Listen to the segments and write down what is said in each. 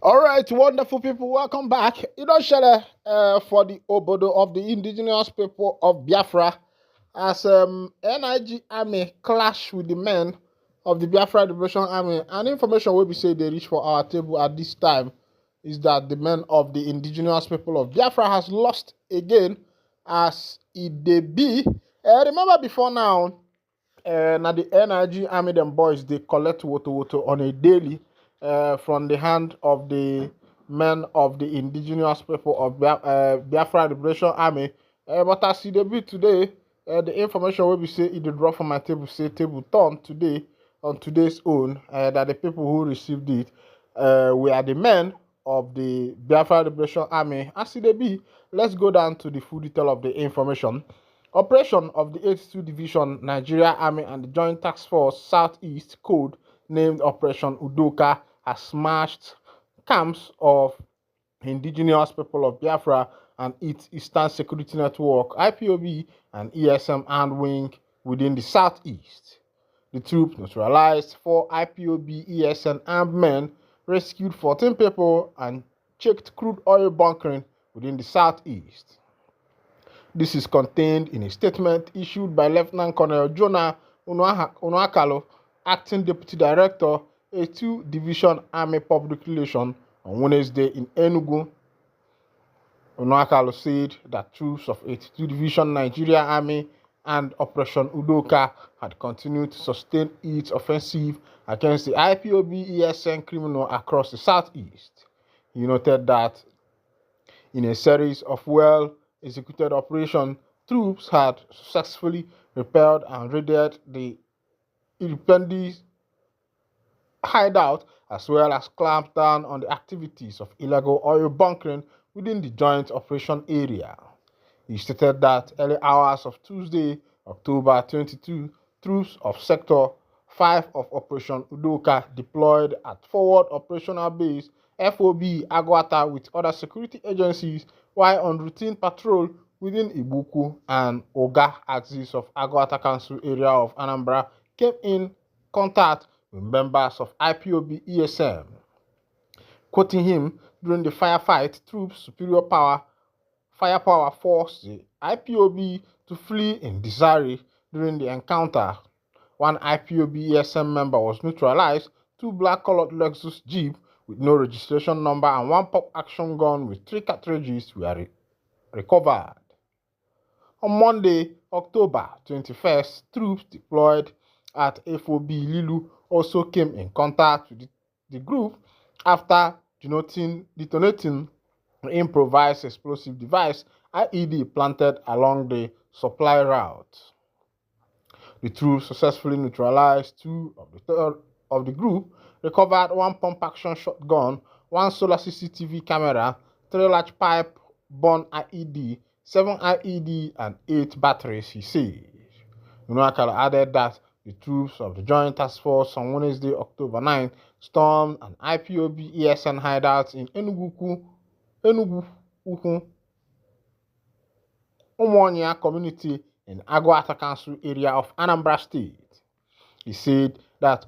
All right, wonderful people, welcome back. You know, share for the obodo of the indigenous people of Biafra as NIG army clash with the men of the Biafra Liberation Army. And information will be said they reach for our table at this time is that the men of the indigenous people of Biafra has lost again as it they be. Remember before now, now the NIG army them boys they collect water on a daily from the hand of the men of the indigenous people of Biafra Liberation Army. But as they be today, the information will be say it did drop from my table say table turn today on today's own that the people who received it were the men of the Biafra Liberation Army. As they be, let's go down to the full detail of the information. Operation of the 82 Division Nigeria Army and the Joint Task Force Southeast Code named Operation Udoka has smashed camps of indigenous people of Biafra and its Eastern Security Network, IPOB, and ESM armed wing within the southeast. The troops neutralized 4 IPOB ESN armed men, rescued 14 people, and checked crude oil bunkering within the southeast. This is contained in a statement issued by Lieutenant Colonel Jonah Unuakalo, Acting Deputy Director, 82 Division Army Public Relations, on Wednesday in Enugu. Unuakalo said that troops of 82 Division Nigeria Army and Operation Udoka had continued to sustain its offensive against the IPOB ESN criminal across the southeast. He noted that in a series of well-executed operations, troops had successfully repelled and raided the independent hideout as well as clamped down on the activities of illegal oil bunkering within the joint operation area. He stated that early hours of Tuesday, October 22, troops of Sector 5 of Operation Udoka deployed at Forward Operational Base FOB Agwata with other security agencies while on routine patrol within Ibuku and Oga axis of Agwata Council area of Anambra came in contact with members of IPOB ESM. Quoting him, during the firefight, troops firepower forced the IPOB to flee in disarray. During the encounter, one IPOB ESM member was neutralized, 2 black-colored Lexus Jeep with no registration number and 1 pop-action gun with 3 cartridges were recovered. On Monday, October 21st, troops deployed at FOB Lilu also came in contact with the group after detonating an improvised explosive device IED planted along the supply route. The troops successfully neutralized 2 of the group, recovered 1 pump-action shotgun, 1 solar CCTV camera, 3 large pipe-borne IED, 7 IED, and 8 batteries, he said. Unuakala added that the troops of the Joint Task Force on Wednesday, October 9, stormed an IPOB ESN hideout in Enugu Umuonia community in Agwata Council area of Anambra State. He said that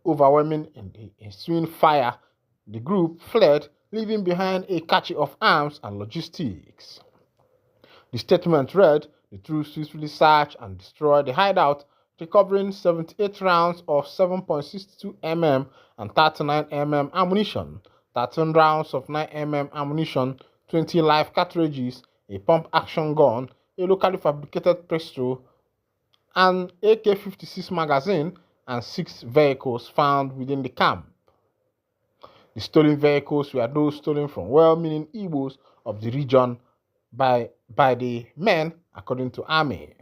overwhelming in the ensuing fire, the group fled, leaving behind a cache of arms and logistics. The statement read, the troops swiftly searched and destroyed the hideout, recovering 78 rounds of 7.62 mm and 39 mm ammunition, 13 rounds of 9 mm ammunition, 20 live cartridges, a pump-action gun, a locally fabricated pistol, an AK-56 magazine, and 6 vehicles found within the camp. The stolen vehicles were those stolen from well-meaning Igbos of the region by the men, according to Army.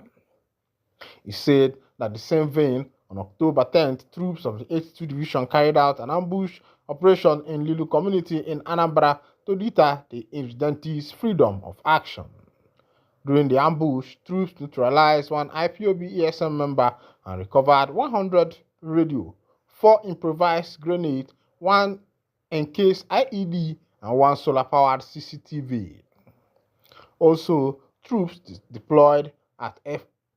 He said that the same vein, on October 10th, troops of the 82 Division carried out an ambush operation in Lilu community in Anambra to deter the insurgents' freedom of action. During the ambush, troops neutralized 1 IPOB ESM member and recovered 100 radio, 4 improvised grenades, 1 encased IED, and 1 solar-powered CCTV. Also, troops deployed at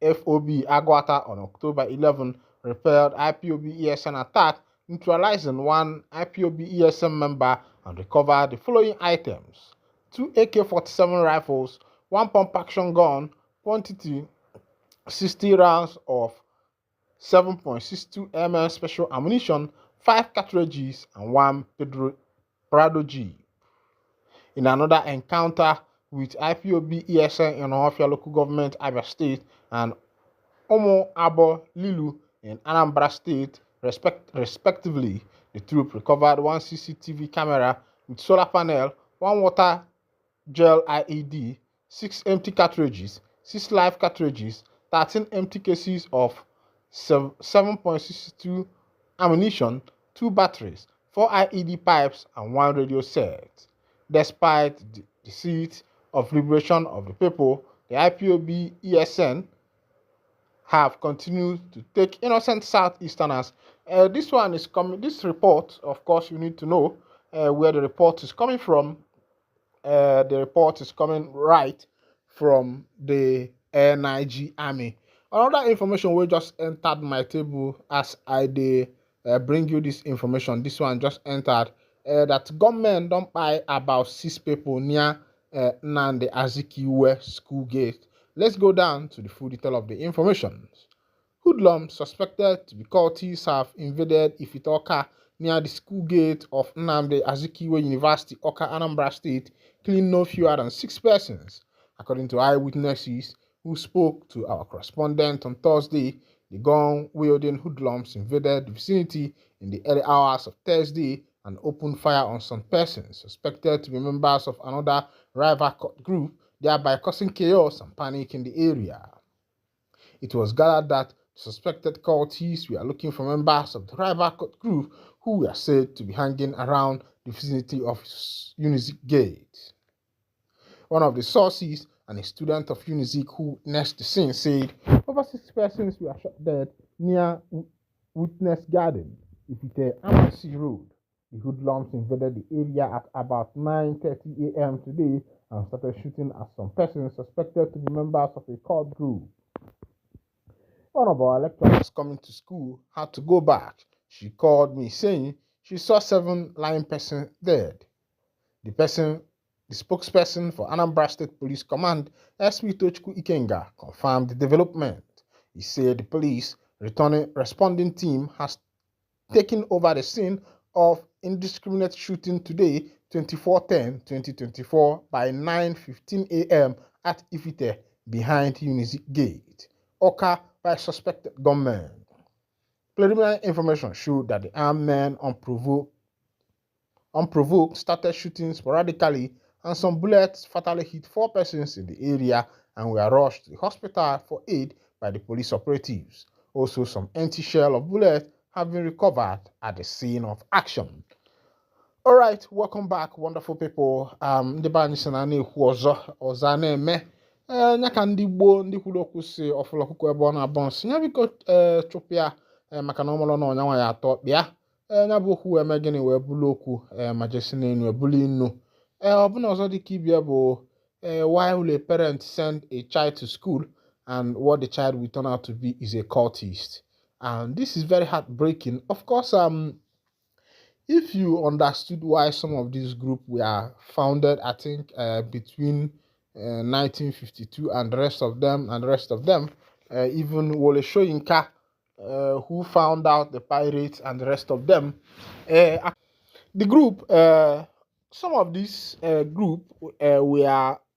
FOB Agwata on October 11 repelled IPOB ESN attack neutralizing one IPOB ESM member and recovered the following items: 2 AK-47 rifles, 1 pump action gun, quantity 60 rounds of 7.62 mm special ammunition, 5 cartridges, and 1 Prado G. In another encounter with IPOB ESN in Ohafia local government, Abia State, and Omo Abo Lilu in Anambra State, respectively, the troop recovered 1 CCTV camera with solar panel, 1 water gel IED, 6 empty cartridges, 6 live cartridges, 13 empty cases of 7.62 ammunition, 2 batteries, 4 IED pipes, and 1 radio set. Despite the deceit of Liberation of the People, the IPOB ESN have continued to take innocent Southeasterners. This one is coming. This report, of course, you need to know where the report is coming from. The report is coming right from the NIG Army. Another information we just entered my table as I bring you this information. This one just entered that government don't buy about 6 people near Nande Azikiwe school gate. Let's go down to the full detail of the information. Hoodlums suspected to be cultists have invaded Ifitoka near the school gate of Nnamdi Azikiwe University, Oka, Anambra State, killing no fewer than 6 persons. According to eyewitnesses who spoke to our correspondent on Thursday, the gun-wielding hoodlums invaded the vicinity in the early hours of Thursday and opened fire on some persons suspected to be members of another rival group, thereby causing chaos and panic in the area. It was gathered that suspected cultists were looking for members of the rival group who were said to be hanging around the vicinity of Unizik Gate. One of the sources and a student of Unizik who witnessed the scene said over 6 persons were shot dead near Witness Garden, Ifite Amasi Road. The hoodlums invaded the area at about 9:30 a.m. today and started shooting at some persons suspected to be members of a cult group. One of our lecturers coming to school had to go back. She called me saying she saw 7 lying persons dead. The spokesperson for Anambra State Police Command, SP Tochukwu Ikenga, confirmed the development. He said the police responding team has taken over the scene of indiscriminate shooting today, 24/10/2024, by 9:15 a.m. at Ifite behind Unizik Gate, Oka, by suspected gunmen. Preliminary information showed that the armed men unprovoked started shooting sporadically, and some bullets fatally hit 4 persons in the area and were rushed to the hospital for aid by the police operatives. Also, some empty shell of bullets have been recovered at the scene of action. All right, welcome back, wonderful people. Ndị be anyị sị na na-ekwu ọzọ na-eme nya ka ndị gboo ndị kwuru okwu si ọfụlụ ọkụkọ ebe ọ na-abọ nsị ya biko chụpụ ya maka na ọmụrụ na ọnya nwa ya atọ kpịa nya bụ okwu wee mee gịnị wee bụlụ okwu ma jesi n'enu ebulu inu ọbụna ọzọ dịka ibia bụ why will a parent send a child to school and what the child will turn out to be is a cultist, and this is very heartbreaking. Of course, if you understood why some of these groups were founded, I think between 1952 and the rest of them, even Wole Soyinka, who found out the pirates and the rest of them, the group, some of these group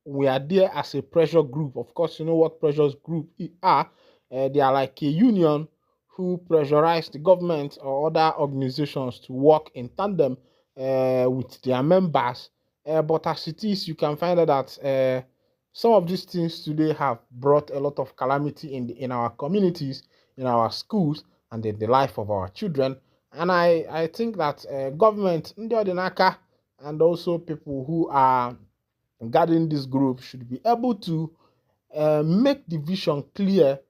were there as a pressure group. Of course, you know what pressure group are. They are like a union who pressurize the government or other organizations to work in tandem with their members. But as it is, you can find out that some of these things today have brought a lot of calamity in our communities, in our schools, and in the life of our children. And I think that government, Ndi Odinaka, and also people who are guarding this group should be able to make the vision clear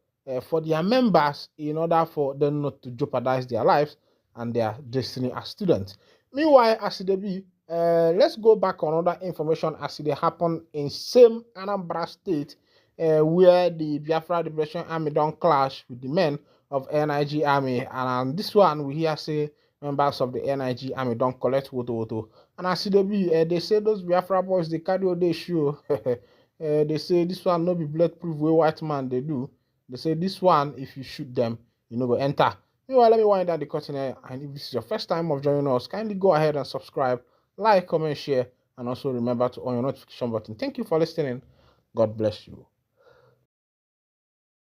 for their members in order for them not to jeopardize their lives and their destiny as students. Meanwhile, as it be, let's go back on other information as it happened in same Anambra State where the Biafra Libration Army don't clash with the men of NIG Army. And this one we hear say members of the NIG army don't collect woto. And as they be, they say those Biafra boys, they carry all they show. They say this one no be bulletproof way white man they do. They say this one, if you shoot them, you know go enter. Meanwhile, let me wind down the curtain here. And if this is your first time of joining us, kindly go ahead and subscribe, like, comment, share, and also remember to on your notification button. Thank you for listening. God bless you.